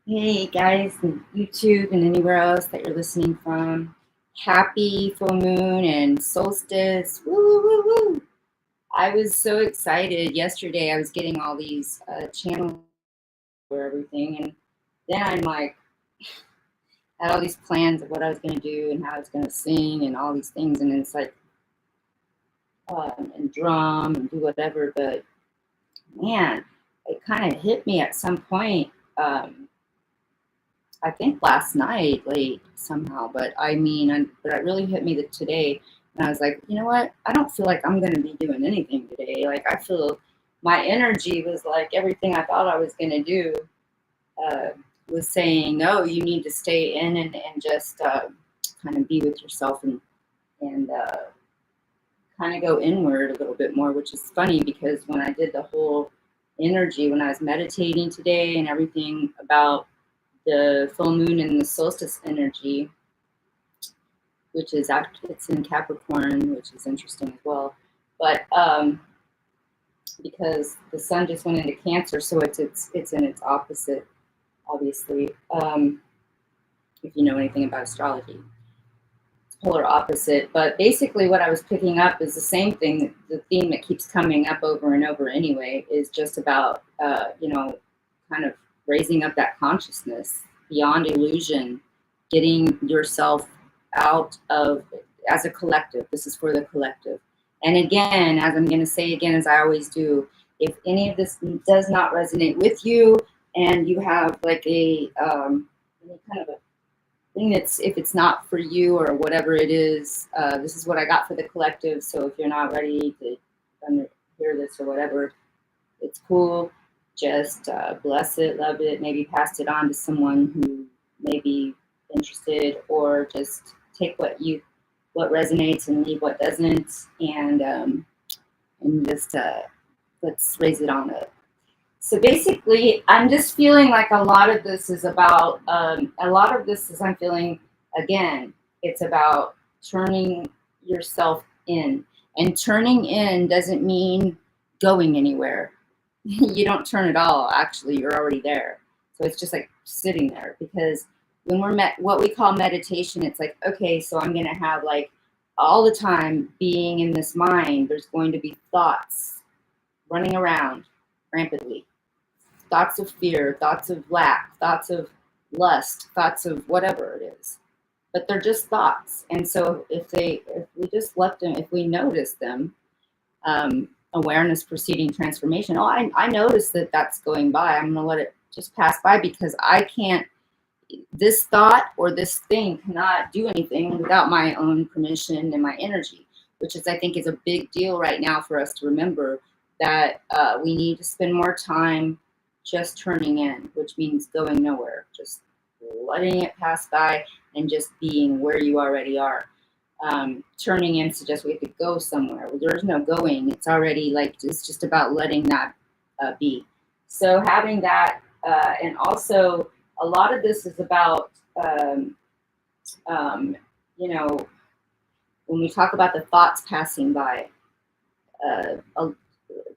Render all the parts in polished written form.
Hey guys, on YouTube and anywhere else that you're listening from. Happy full moon and solstice. Woo, woo, woo, woo. I was so excited yesterday. I was getting all these channels for everything, and then I'm like, had all these plans of what I was going to do and how I was going to sing and all these things, and it's like, and drum and do whatever. But man, it kind of hit me at some point. I think last night late somehow, but but it really hit me today. And I was like, you know what? I don't feel like I'm going to be doing anything today. Like, I feel my energy was like everything I thought I was going to do uh, was saying, no, you need to stay in and just kind of be with yourself and kind of go inward a little bit more, which is funny because when I did the whole energy, when I was meditating today and everything about the full moon and the solstice energy, which is actually it's in Capricorn, which is interesting as well. But because the sun just went into Cancer, so it's in its opposite, obviously. If you know anything about astrology, it's polar opposite. But basically, what I was picking up is the same thing. The theme that keeps coming up over and over, anyway, is just about kind of raising up that consciousness beyond illusion, getting yourself out of, as a collective. This is for the collective. And again, as I'm going to say again, as I always do, if any of this does not resonate with you and you have like any kind of a thing that's, if it's not for you or whatever it is, this is what I got for the collective. So if you're not ready to hear this or whatever, it's cool. Just bless it, love it, maybe pass it on to someone who may be interested, or just take what resonates and leave what doesn't, and just let's raise it on up. So basically, I'm just feeling like a lot of this is about I'm feeling, again, it's about turning yourself in, and turning in doesn't mean going anywhere. You don't turn at all. Actually, you're already there. So it's just like sitting there, because when what we call meditation, it's like, okay, so I'm going to have like all the time being in this mind. There's going to be thoughts running around rampantly, thoughts of fear, thoughts of lack, thoughts of lust, thoughts of whatever it is. But they're just thoughts. And so if we just let them, if we notice them, awareness preceding transformation. Oh, I noticed that that's going by. I'm going to let it just pass by, because I can't, this thought or this thing cannot do anything without my own permission and my energy, which is, I think, is a big deal right now for us to remember, that we need to spend more time just turning in, which means going nowhere, just letting it pass by and just being where you already are. Turning in suggests we have to go somewhere. Well, there's no going. It's already like, it's just about letting that be. So having that, and also a lot of this is about, when we talk about the thoughts passing by,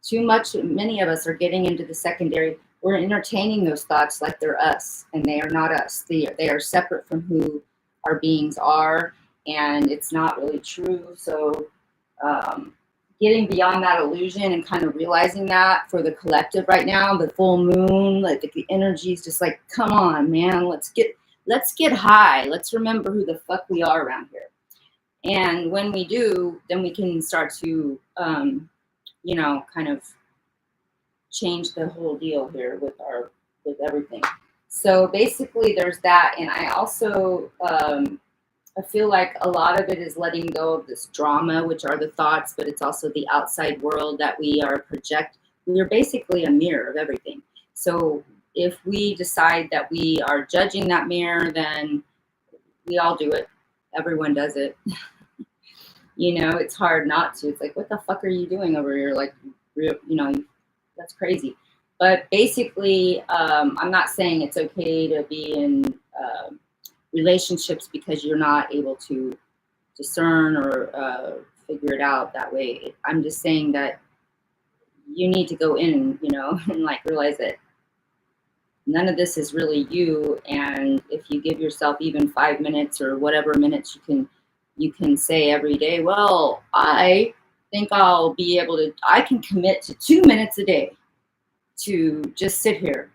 too much, many of us are getting into the secondary. We're entertaining those thoughts like they're us, and they are not us. They are separate from who our beings are, and it's not really true. So getting beyond that illusion and kind of realizing that for the collective right now, the full moon, like the energy is just like, come on, man, let's get high. Let's remember who the fuck we are around here. And when we do, then we can start to, kind of change the whole deal here with everything. So basically there's that. And I also, I feel like a lot of it is letting go of this drama, which are the thoughts, but it's also the outside world that we are we're basically a mirror of everything. So if we decide that we are judging that mirror, then we all do it. Everyone does it. It's hard not to. It's like, what the fuck are you doing over here? Like, that's crazy. But basically, I'm not saying it's okay to be in relationships because you're not able to discern or figure it out that way. I'm just saying that you need to go in, and like realize that none of this is really you. And if you give yourself even 5 minutes or whatever minutes you can say every day, well, I think I'll be able to, I can commit to 2 minutes a day to just sit here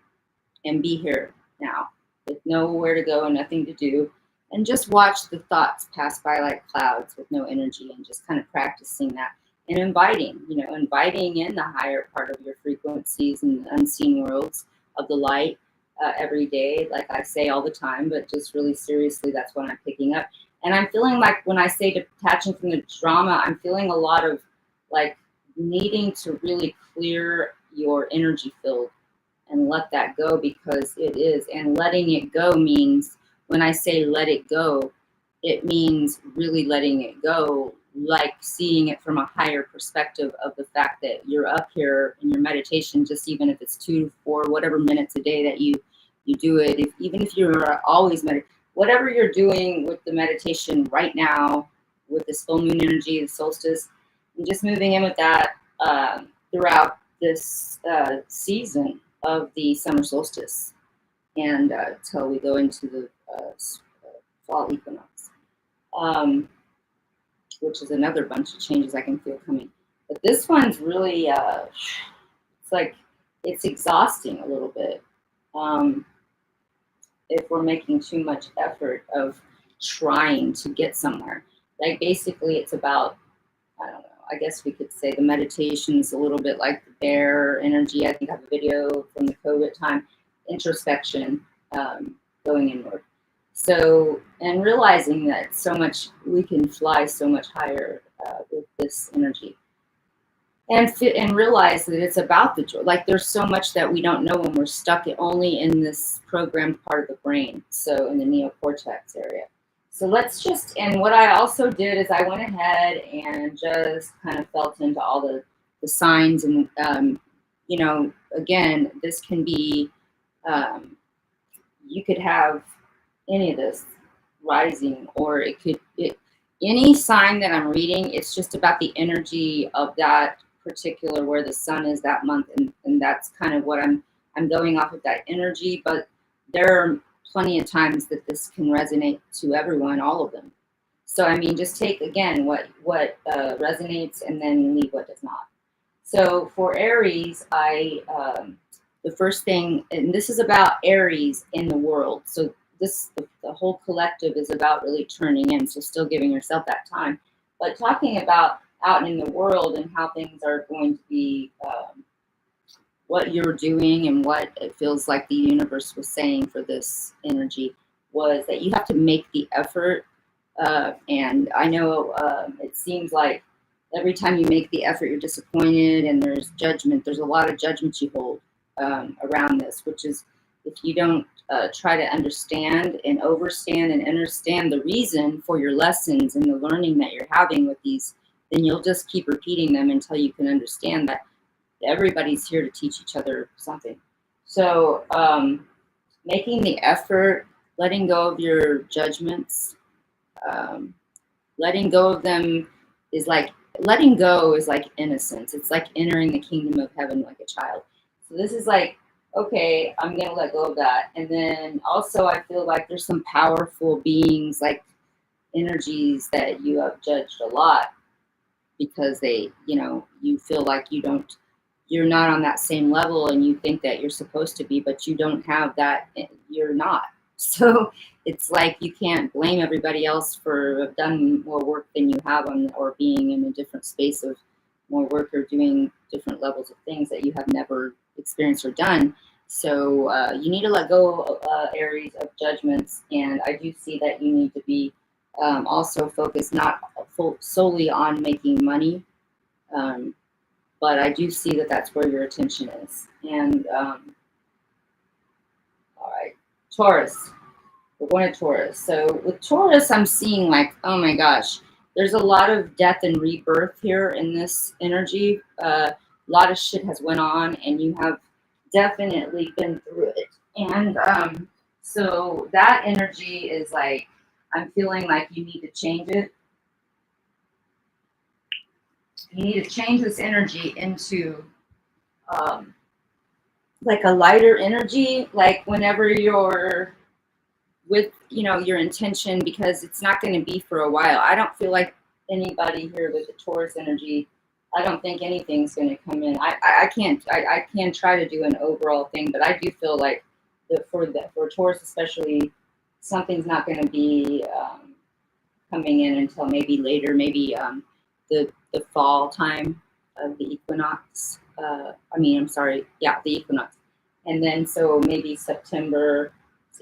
and be here now with nowhere to go and nothing to do, and just watch the thoughts pass by like clouds with no energy, and just kind of practicing that and inviting, inviting in the higher part of your frequencies and the unseen worlds of the light every day, like I say all the time, but just really seriously, that's what I'm picking up. And I'm feeling like when I say detaching from the drama, I'm feeling a lot of like needing to really clear your energy field and let that go, because it is. And letting it go means, when I say let it go, it means really letting it go, like seeing it from a higher perspective of the fact that you're up here in your meditation, just even if it's 2 to 4, whatever minutes a day that you do it, even if you're always meditating, whatever you're doing with the meditation right now, with this full moon energy, the solstice, and just moving in with that throughout this season of the summer solstice, and till we go into the fall equinox, which is another bunch of changes I can feel coming. But this one's really, it's like, it's exhausting a little bit if we're making too much effort of trying to get somewhere. Like basically it's about, I don't know, I guess we could say the meditation is a little bit like the bear energy. I think I have a video from the COVID time, introspection, going inward. So, and realizing that so much, we can fly so much higher with this energy. And realize that it's about the joy. Like there's so much that we don't know when we're stuck only in this programmed part of the brain. So in the neocortex area. So let's just, and what I also did is I went ahead and just kind of felt into all the signs, and, again, this can be, you could have any of this rising, or any sign that I'm reading, it's just about the energy of that particular, where the sun is that month. And that's kind of what I'm going off of, that energy. But there are plenty of times that this can resonate to everyone, all of them. So, I mean, just take, again, what resonates, and then leave what does not. So for Aries, the first thing, and this is about Aries in the world. So the whole collective is about really turning in. So still giving yourself that time, but talking about out in the world and how things are going to be, what you're doing, and what it feels like the universe was saying for this energy was that you have to make the effort. And I know it seems like every time you make the effort, you're disappointed, and there's judgment. There's a lot of judgment you hold around this, which is, if you don't try to understand and overstand and understand the reason for your lessons and the learning that you're having with these, then you'll just keep repeating them until you can understand that everybody's here to teach each other something. So making the effort, letting go of your judgments, letting go of them is like, letting go is like innocence. It's like entering the kingdom of heaven like a child. So this is like, okay, I'm going to let go of that. And then also I feel like there's some powerful beings, like energies that you have judged a lot, because they, you feel like you're not on that same level, and you think that you're supposed to be, but you don't have that, you're not. So it's like you can't blame everybody else for have done more work than you have on, or being in a different space of more work, or doing different levels of things that you have never experienced or done. So you need to let go, Aries, of judgments. And I do see that you need to be also focused not solely on making money, but I do see that that's where your attention is. And all right, Taurus. We're going to Taurus. So with Taurus, I'm seeing like, oh my gosh, there's a lot of death and rebirth here in this energy. A lot of shit has went on, and you have definitely been through it. And so that energy is like, I'm feeling like you need to change it. You need to change this energy into like a lighter energy, like whenever you're with, you know, your intention, because it's not going to be for a while. I don't feel like anybody here with the Taurus energy, I don't think anything's going to come in. I can't, I can try to do an overall thing, but I do feel like for Taurus especially, something's not going to be coming in until maybe later, maybe the fall time of the equinox. I'm sorry, yeah, the equinox, and then so maybe September,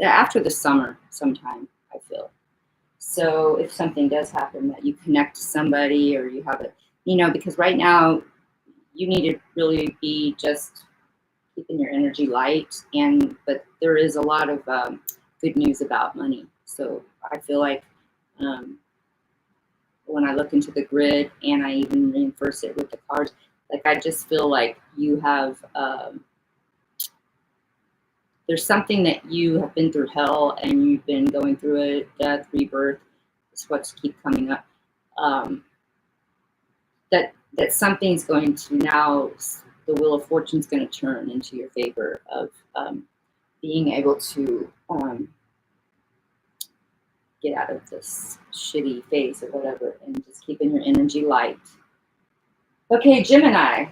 after the summer sometime, I feel. So if something does happen that you connect to somebody or you have it, you know, because right now you need to really be just keeping your energy light, and but there is a lot of good news about money. So I feel like um, when I look into the grid and I even reinforce it with the cards, like I just feel like you have there's something that you have been through hell and you've been going through it, death, rebirth, is what's keep coming up. Um, that something's going to now, the wheel of fortune's going to turn into your favor of being able to get out of this shitty phase or whatever, and just keeping your energy light. Okay, Gemini,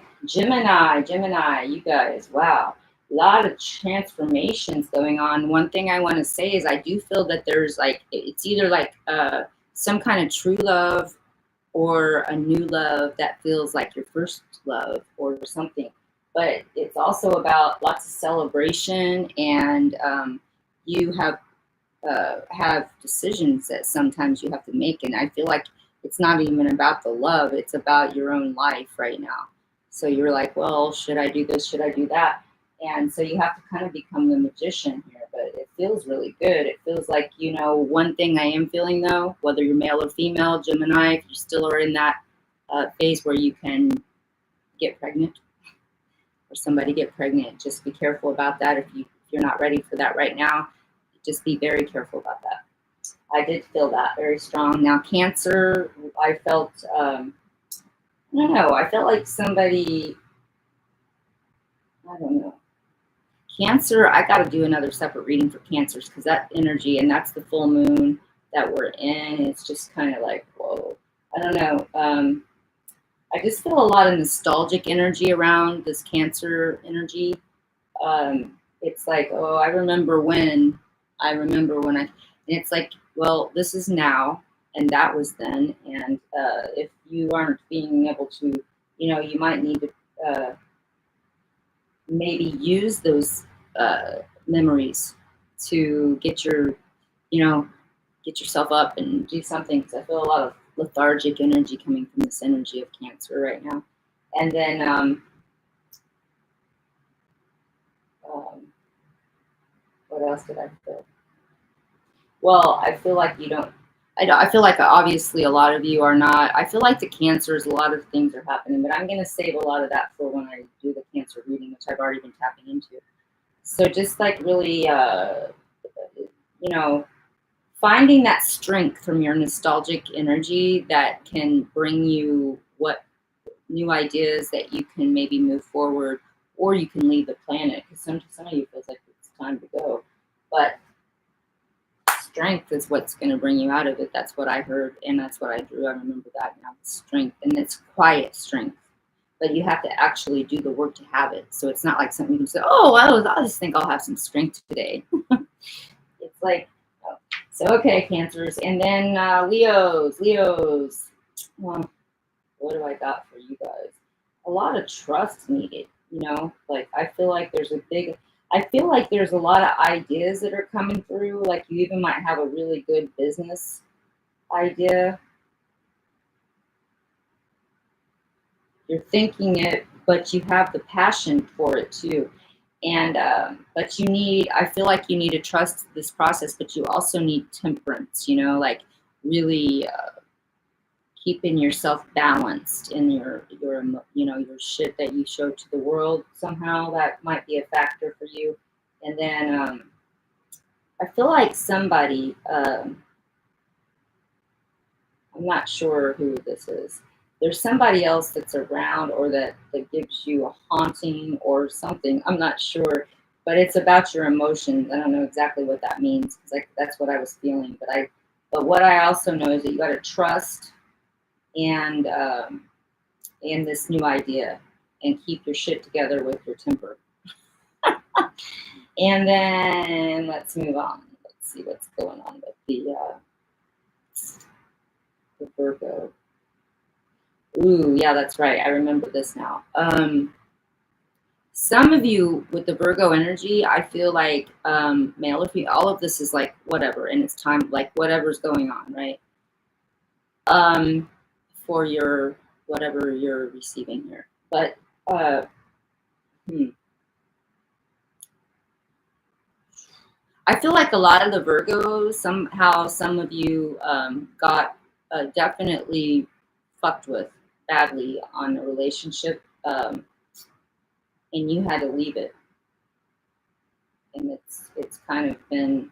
you guys, wow. A lot of transformations going on. One thing I want to say is I do feel that there's like, it's either like some kind of true love or a new love that feels like your first love or something. But it's also about lots of celebration, and you have decisions that sometimes you have to make. And I feel like it's not even about the love, it's about your own life right now. So you're like, well, should I do this? Should I do that? And so you have to kind of become the magician here, but it feels really good. It feels like, you know, one thing I am feeling though, whether you're male or female, Gemini, if you still are in that phase where you can get pregnant or somebody get pregnant, just be careful about that. If you're not ready for that right now, just be very careful about that. I did feel that very strong. Now, Cancer, I felt, I don't know, I felt like somebody, I don't know. Cancer, I got to do another separate reading for Cancers because that energy, and that's the full moon that we're in. It's just kind of like, whoa, I don't know. I just feel a lot of nostalgic energy around this Cancer energy. It's like, oh, I remember when and it's like, well, this is now, and that was then. And if you aren't being able to, you know, you might need to maybe use those memories to get you know, get yourself up and do something. Because I feel a lot of lethargic energy coming from this energy of Cancer right now. And then what else did I feel? Well, I feel like you don't. I feel like obviously a lot of you are not. I feel like the Cancers, a lot of things are happening, but I'm going to save a lot of that for when I do the Cancer reading, which I've already been tapping into. So just like really, you know, finding that strength from your nostalgic energy that can bring you what new ideas that you can maybe move forward, or you can leave the planet, because some of you feels like it's time to go, but strength is what's going to bring you out of it. That's what I heard, and that's what I drew. I remember that now. Strength, and it's quiet strength, but you have to actually do the work to have it. So it's not like something you can say, "Oh, I'll just think I'll have some strength today." It's like, oh. So okay, Cancers, and then Leos. Well, what do I got for you guys? A lot of trust needed. You know, like I feel like I feel like there's a lot of ideas that are coming through. Like you even might have a really good business idea. You're thinking it, but you have the passion for it too. And but I feel like you need to trust this process, but you also need temperance. You know, like really keeping yourself balanced in your you know, your shit that you show to the world. Somehow that might be a factor for you. And then I feel like somebody, I'm not sure who this is, there's somebody else that's around, or that gives you a haunting or something. I'm not sure, but it's about your emotions. I don't know exactly what that means, because like that's what I was feeling. But what I also know is that you got to trust and in this new idea, and keep your shit together with your temper. And then let's move on. Let's see what's going on with the Virgo. Ooh, yeah, that's right. I remember this now. Some of you with the Virgo energy, I feel like male or female, all of this is like whatever, and it's time, like whatever's going on, right? For your whatever you're receiving here, but I feel like a lot of the Virgos, somehow some of you got definitely fucked with badly on a relationship, and you had to leave it, and it's kind of been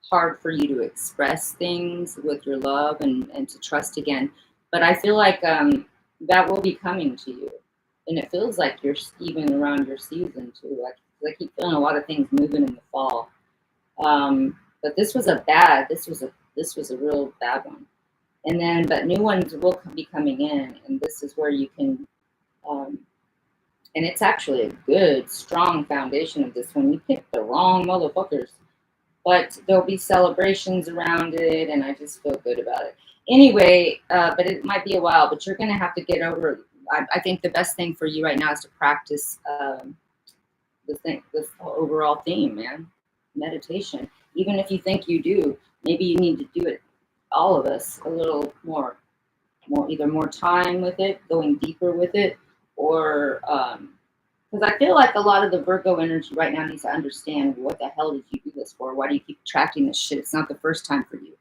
hard for you to express things with your love, and to trust again. But I feel like that will be coming to you, and it feels like you're even around your season too. Like I keep feeling a lot of things moving in the fall. But this was a real bad one. And then, but new ones will be coming in, and this is where you can, and it's actually a good, strong foundation of this one. You picked the wrong motherfuckers, but there'll be celebrations around it, and I just feel good about it. Anyway, but it might be a while, but you're going to have to get over it. I think the best thing for you right now is to practice this overall theme, man. Meditation. Even if you think you do, maybe you need to do it, all of us, a little more either more time with it, going deeper with it, or because I feel like a lot of the Virgo energy right now needs to understand, what the hell did you do this for? Why do you keep attracting this shit? It's not the first time for you.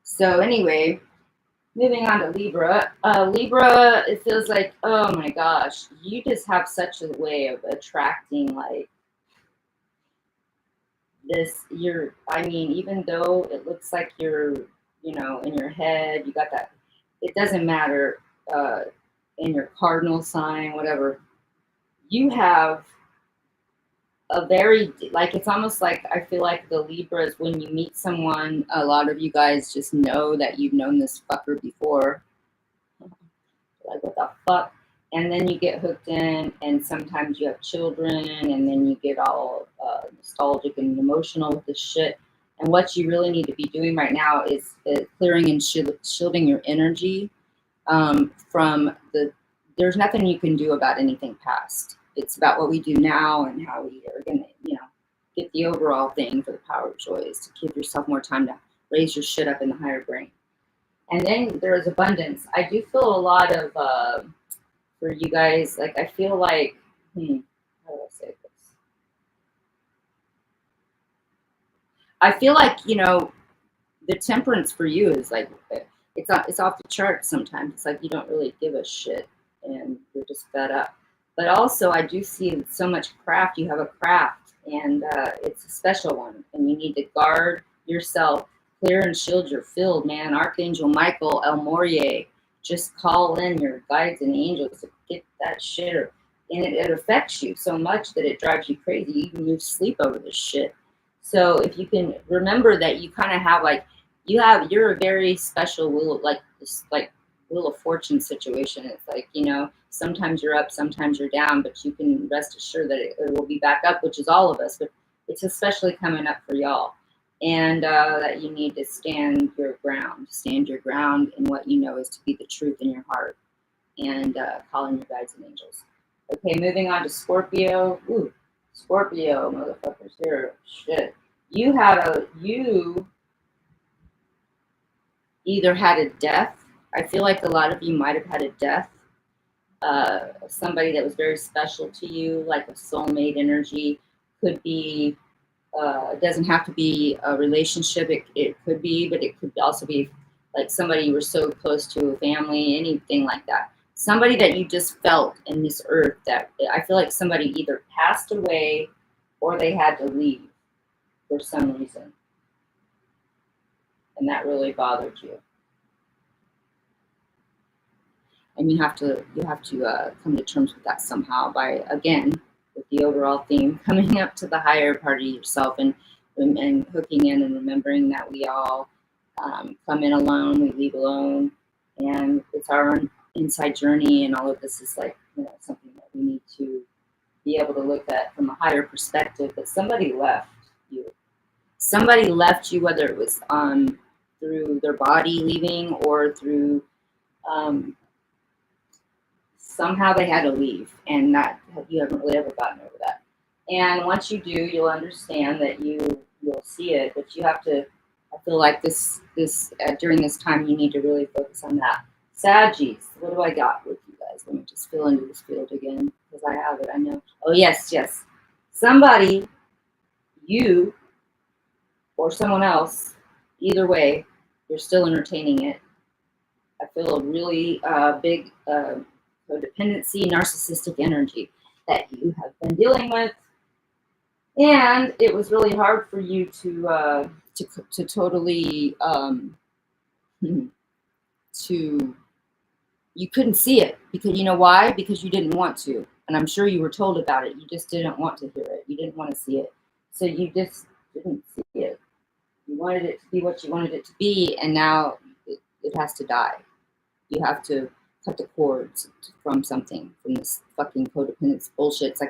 So anyway, moving on to Libra. Libra, it feels like, oh my gosh, you just have such a way of attracting like this. I mean, even though it looks like you're, in your head, you got that, it doesn't matter, in your cardinal sign, whatever, you have a very, like, it's almost like, I feel like the Libras, when you meet someone, a lot of you guys just know that you've known this fucker before. Like, what the fuck? And then you get hooked in, and sometimes you have children, and then you get all nostalgic and emotional with this shit. And what you really need to be doing right now is clearing and shielding your energy from there's nothing you can do about anything past. It's about what we do now, and how we are going to, get the overall thing for the power of joy is to give yourself more time to raise your shit up in the higher brain. And then there's abundance. I do feel a lot of, for you guys, like, I feel like, how do I say this? I feel like, the temperance for you is like, it's off the charts sometimes. It's like you don't really give a shit, and you're just fed up. But also, I do see so much craft. You have a craft, and it's a special one, and you need to guard yourself, clear and shield your field, man. Archangel Michael El Morier, just call in your guides and angels to get that shit. And it affects you so much that it drives you crazy. You even lose sleep over this shit. So if you can remember that you kind of have like, you're a very special wheel, like this, like Wheel of Fortune situation. It's like, sometimes you're up, sometimes you're down, but you can rest assured that it will be back up, which is all of us, but it's especially coming up for y'all. And that you need to stand your ground in what you know is to be the truth in your heart, and call in your guides and angels. Okay, moving on to Scorpio. Ooh, Scorpio, motherfuckers, here, shit. You either had a death. I feel like a lot of you might have had a death. Somebody that was very special to you, like a soulmate energy. Could be, it doesn't have to be a relationship. It could be, but it could also be like somebody you were so close to, a family, anything like that. Somebody that you just felt in this earth, that I feel like somebody either passed away or they had to leave for some reason. And that really bothered you. and you have to come to terms with that somehow by, again, with the overall theme, coming up to the higher part of yourself, and hooking in and remembering that we all come in alone, we leave alone, and it's our inside journey, and all of this is like, something that we need to be able to look at from a higher perspective. That somebody left you. Somebody left you, whether it was through their body leaving or through somehow they had to leave, and that you haven't really ever gotten over that. And once you do, you'll understand that you'll see it, but you have to. I feel like this during this time you need to really focus on that. Saggies, what do I got with you guys? Let me just fill into this field again because I have it. I know. Oh yes, yes. Somebody, you or someone else, either way, you're still entertaining it. I feel a really big codependency, narcissistic energy that you have been dealing with, and it was really hard for you to totally to you couldn't see it because you know why? Because you didn't want to, and I'm sure you were told about it. You just didn't want to hear it. You didn't want to see it, so you just didn't see it. You wanted it to be what you wanted it to be, and now it has to die. You have to cut the cords from something, from this fucking codependence bullshit. It's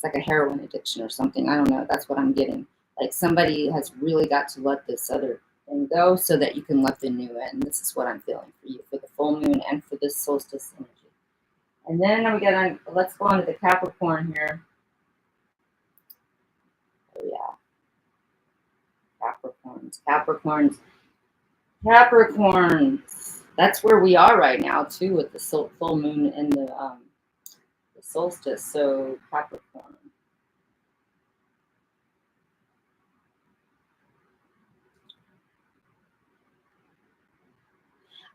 like a heroin addiction or something. I don't know. That's what I'm getting. Like somebody has really got to let this other thing go so that you can let the new in. This is what I'm feeling for you for the full moon and for this solstice energy. And then we got on. Let's go on to the Capricorn here. Oh yeah, Capricorns. That's where we are right now too, with the full moon and the solstice. So Capricorn.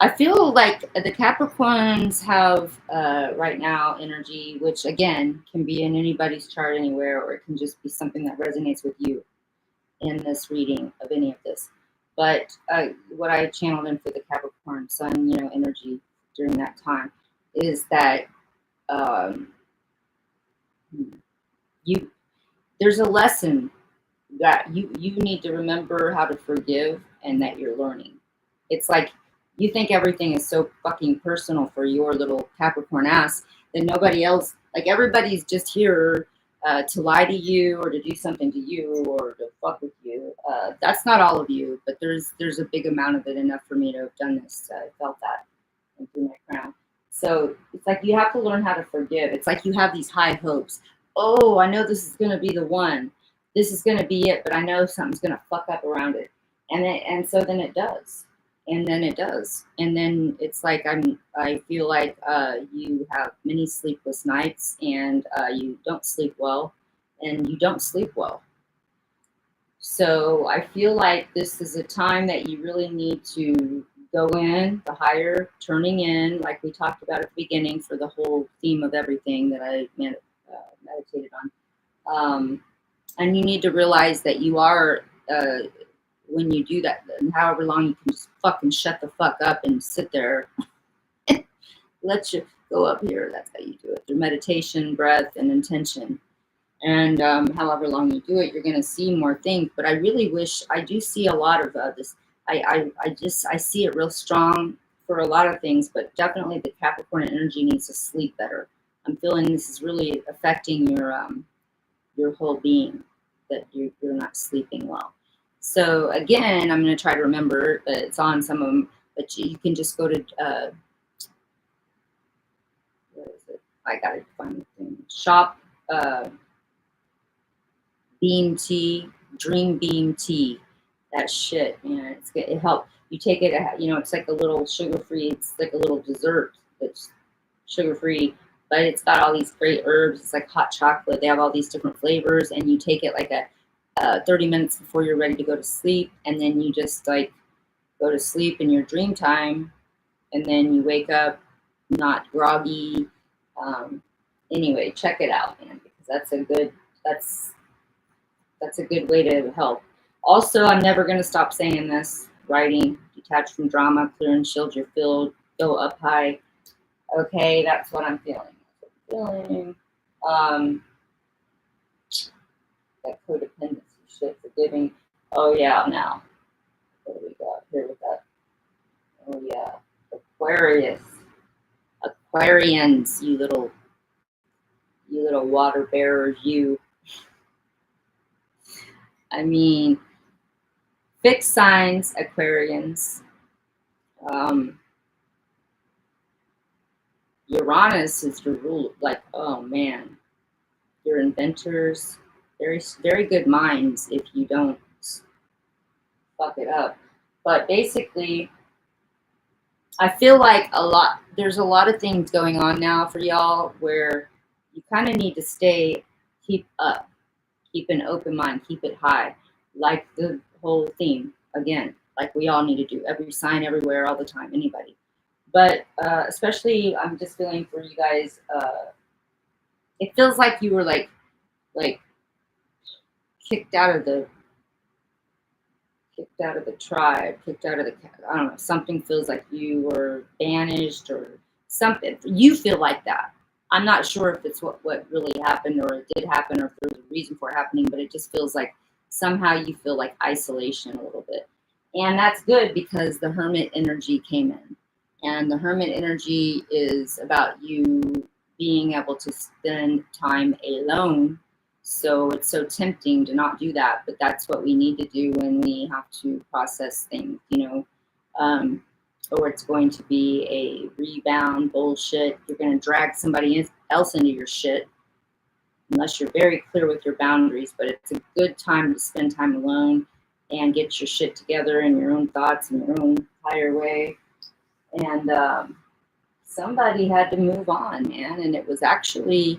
I feel like the Capricorns have right now energy, which again can be in anybody's chart anywhere, or it can just be something that resonates with you in this reading of any of this. But what I channeled in for the Capricorn Sun, energy during that time is that there's a lesson that you need to remember how to forgive, and that you're learning. It's like you think everything is so fucking personal for your little Capricorn ass that nobody else, like everybody's just here to lie to you or to do something to you or to fuck with you. That's not all of you, but there's a big amount of it, enough for me to have done this. I felt that through my crown. So it's like you have to learn how to forgive. It's like you have these high hopes. Oh, I know this is going to be the one. This is going to be it, but I know something's going to fuck up around it. And so then it does. And then it does. And then it's like I feel like you have many sleepless nights, and you don't sleep well, and you don't sleep well. So I feel like this is a time that you really need to go in the higher, turning in, like we talked about at the beginning, for the whole theme of everything that I meditated on. And you need to realize that you are, when you do that, however long you can just fucking shut the fuck up and sit there, let you go up here. That's how you do it, through meditation, breath, and intention. And however long you do it, you're going to see more things. But I really wish, I do see a lot of this. I see it real strong for a lot of things, but definitely the Capricorn energy needs to sleep better. I'm feeling this is really affecting your whole being, that you're not sleeping well. So again, I'm going to try to remember, but it's on some of them, but you can just go to, what is it? I got to find the thing. Shop Beam Tea, Dream Beam Tea. That shit, man. It helps. You take it, it's like a little sugar-free, it's like a little dessert that's sugar-free, but it's got all these great herbs. It's like hot chocolate. They have all these different flavors, and you take it like 30 minutes before you're ready to go to sleep, and then you just like go to sleep in your dream time, and then you wake up not groggy. Anyway, check it out, man, because that's a good way to help. Also, I'm never going to stop saying this: writing, detach from drama, clear and shield your field, go up high. Okay, that's what I'm feeling. That's what I'm feeling. That codependency shit, forgiving. Oh yeah, now. What do we got here with that? Oh yeah. Aquarius. Aquarians, you little water bearers, you. I mean, fixed signs, Aquarians. Um, Uranus is your rule. Like, oh man, you're inventors, very good minds if you don't fuck it up. But basically, I feel like there's a lot of things going on now for y'all where you kind of need to keep up, keep an open mind, keep it high, like the whole theme again, like we all need to do, every sign, everywhere, all the time, anybody. But especially, I'm just feeling for you guys. It feels like you were like kicked out of the tribe, kicked out of the, I don't know, something feels like you were banished or something. You feel like that. I'm not sure if it's what really happened or it did happen or if there was a reason for it happening, but it just feels like somehow you feel like isolation a little bit. And that's good because the hermit energy came in. And the hermit energy is about you being able to spend time alone. So it's so tempting to not do that, but that's what we need to do when we have to process things, or it's going to be a rebound bullshit. You're going to drag somebody else into your shit unless you're very clear with your boundaries, but it's a good time to spend time alone and get your shit together in your own thoughts in your own higher way. And somebody had to move on, man, and it was actually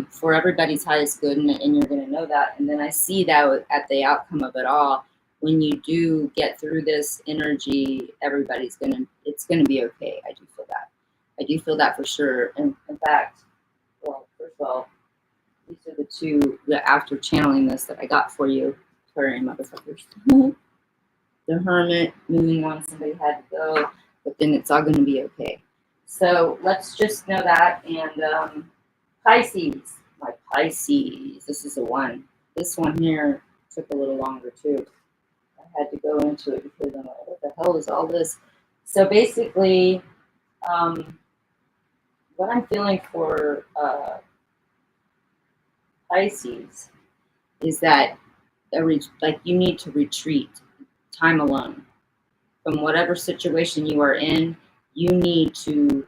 for everybody's highest good, and you're going to know that. And then I see that at the outcome of it all, when you do get through this energy, it's going to be okay. I do feel that for sure. And in fact, well, first of all, these are the two that after channeling this that I got for you, Aquarian motherfuckers. The Hermit, moving on, somebody had to go, but then it's all going to be okay. So let's just know that. And Pisces, my Pisces, this is a one. This one here took a little longer too. I had to go into it because I'm like, what the hell is all this? So basically, what I'm feeling for Pisces is that you need to retreat, time alone. From whatever situation you are in, you need to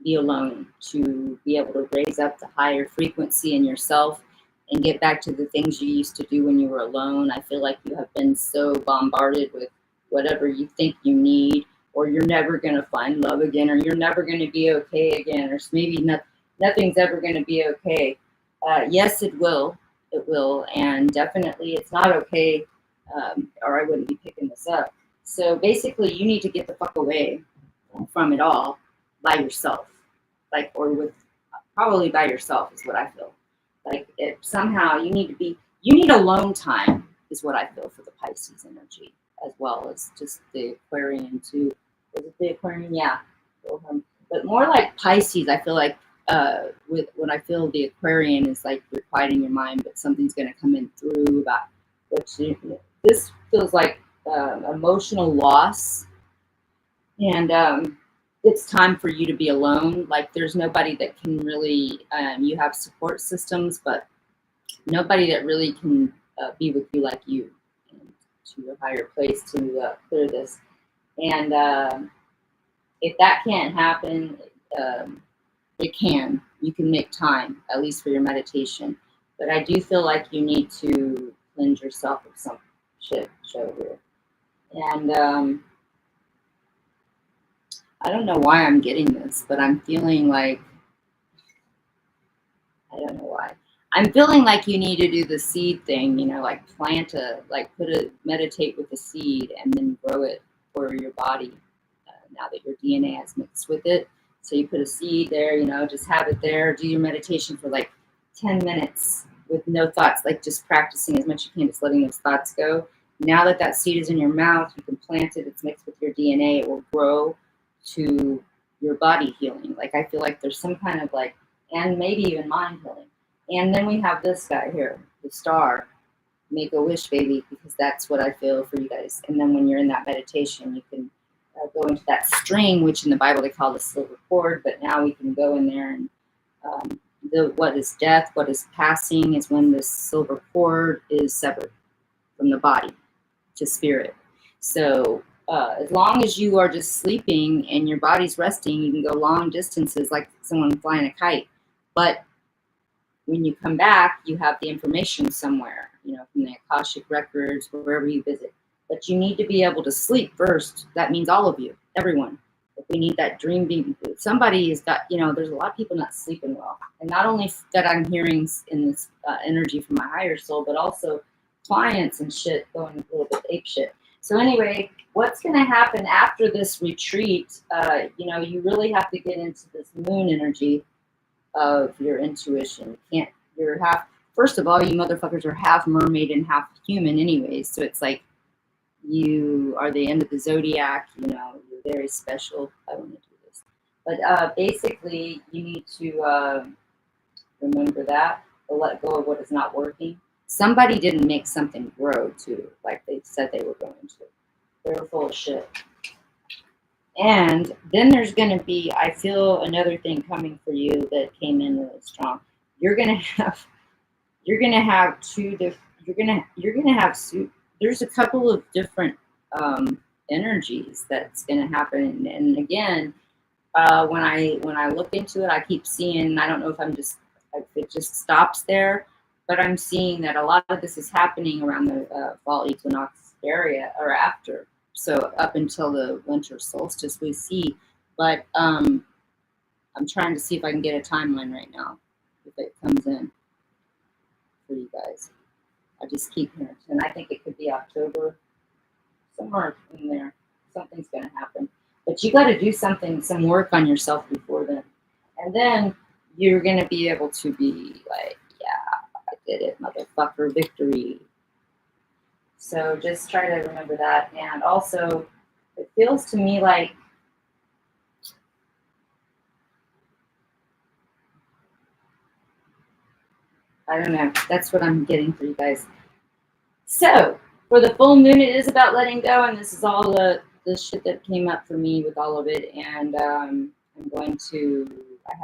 be alone to be able to raise up the higher frequency in yourself and get back to the things you used to do when you were alone. I feel like you have been so bombarded with whatever you think you need, or you're never going to find love again, or you're never going to be okay again, or maybe nothing's ever going to be okay. Yes, it will. It will. And definitely it's not okay, or I wouldn't be picking this up. So basically, you need to get the fuck away from it all by yourself. Probably by yourself is what I feel. Like somehow you need alone time is what I feel for the Pisces energy, as well as just the Aquarian too. Is it the Aquarian? Yeah. But more like Pisces, I feel like when I feel the Aquarian is like you're quieting your mind, but something's going to come in through about this feels like emotional loss, and it's time for you to be alone. Like there's nobody that can really, you have support systems, but nobody that really can be with you like you, and to a higher place to clear this. And if that can't happen, you can make time, at least for your meditation. But I do feel like you need to cleanse yourself of some shit show here. And I don't know why I'm getting this, but I'm feeling like, I don't know why. I'm feeling like you need to do the seed thing, like meditate with the seed and then grow it for your body now that your DNA has mixed with it. So you put a seed there, just have it there, do your meditation for like 10 minutes with no thoughts, like just practicing as much as you can, just letting those thoughts go. Now that seed is in your mouth, you can plant it, it's mixed with your DNA, it will grow to your body healing. Like I feel like there's some kind of like, and maybe even mind healing. And then we have this guy here, the star. Make a wish, baby, because that's what I feel for you guys. And then when you're in that meditation, you can go into that string, which in the Bible they call the silver cord, but now we can go in there and what is death, what is passing is when this silver cord is severed from the body to spirit. So as long as you are just sleeping and your body's resting, you can go long distances like someone flying a kite. But when you come back, you have the information somewhere, you know, from the Akashic records, wherever you visit. But you need to be able to sleep first. That means all of you, everyone. If we need that dream being, somebody has got, you know, there's a lot of people not sleeping well. And not only that I'm hearing in this energy from my higher soul, but also clients and shit going a little bit ape shit. So anyway, what's going to happen after this retreat, you know, you really have to get into this moon energy of your intuition. You're half, first of all, you motherfuckers are half mermaid and half human anyways. So it's like you are the end of the zodiac, you know, you're very special. I want to do this. But basically, you need to remember that, to let go of what is not working. Somebody didn't make something grow, too, like they said they were going to. They were full of shit. And then there's going to be, I feel another thing coming for you that came in really strong. You're going to have there's a couple of different energies that's going to happen. And again, when I look into it, I keep seeing, I don't know if it just stops there, but I'm seeing that a lot of this is happening around the fall equinox area or after. So up until the winter solstice we see, but I'm trying to see if I can get a timeline right now, if it comes in for you guys. I just keep hearing, and I think it could be October, somewhere in there. Something's going to happen, but you got to do some work on yourself before then, and then you're going to be able to be like, yeah, I did it, motherfucker, victory. So just try to remember that. And also, it feels to me like I don't know. That's what I'm getting for you guys. So for the full moon, it is about letting go, and this is all the shit that came up for me with all of it. And I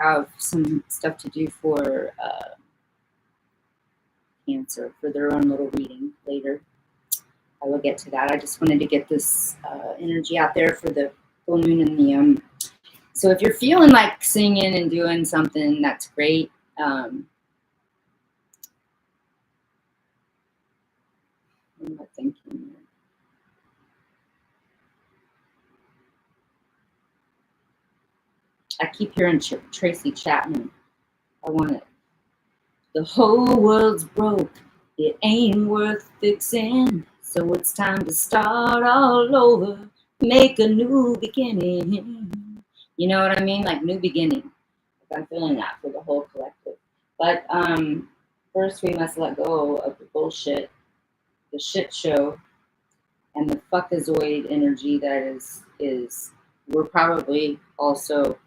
have some stuff to do for Cancer for their own little reading later. I will get to that. I just wanted to get this energy out there for the full moon and the so if you're feeling like singing and doing something, that's great. What am I thinking? I keep hearing Tracy Chapman. I want it. The whole world's broke. It ain't worth fixing. So it's time to start all over. Make a new beginning. You know what I mean? Like new beginning. Like I'm feeling that for the whole collective. But first we must let go of the bullshit, the shit show, and the fuckazoid energy that is we're probably also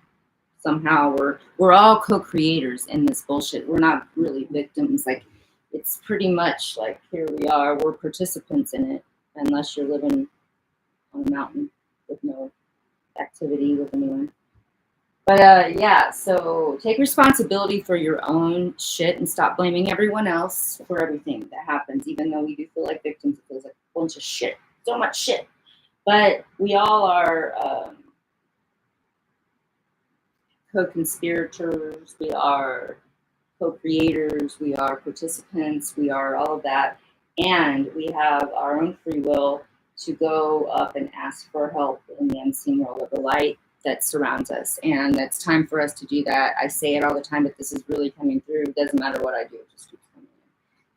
somehow we're all co-creators in this bullshit. We're not really victims. Like it's pretty much like here we are, we're participants in it, unless you're living on a mountain with no activity with anyone. But yeah, so take responsibility for your own shit and stop blaming everyone else for everything that happens, even though we do feel like victims. It feels like a bunch of shit, so much shit. But we all are co-conspirators, we are co-creators, we are participants, we are all of that. And we have our own free will to go up and ask for help in the unseen world of the light that surrounds us. And it's time for us to do that. I say it all the time, but this is really coming through. It doesn't matter what I do, it just keeps coming in.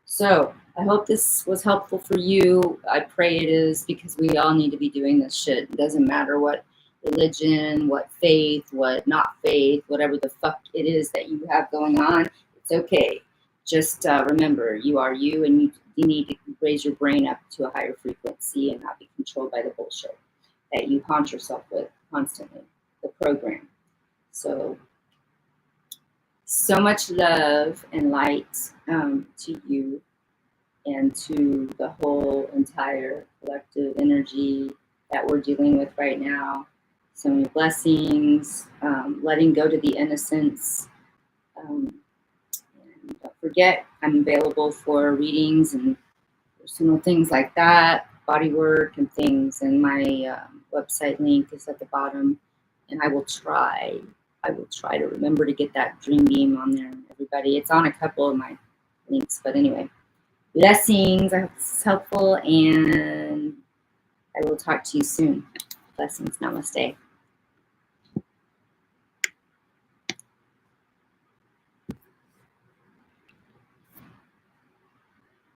So I hope this was helpful for you. I pray it is, because we all need to be doing this shit. It doesn't matter what religion, what faith, what not faith, whatever the fuck it is that you have going on, it's okay. Just remember, you are you, and you need to raise your brain up to a higher frequency and not be controlled by the bullshit that you haunt yourself with constantly, the program. So much love and light to you and to the whole entire collective energy that we're dealing with right now. So many blessings, letting go to the innocence. And don't forget, I'm available for readings and personal things like that, body work and things. And my website link is at the bottom. And I will try to remember to get that dream beam on there, everybody. It's on a couple of my links, but anyway. Blessings. I hope this is helpful, and I will talk to you soon. Blessings. Namaste.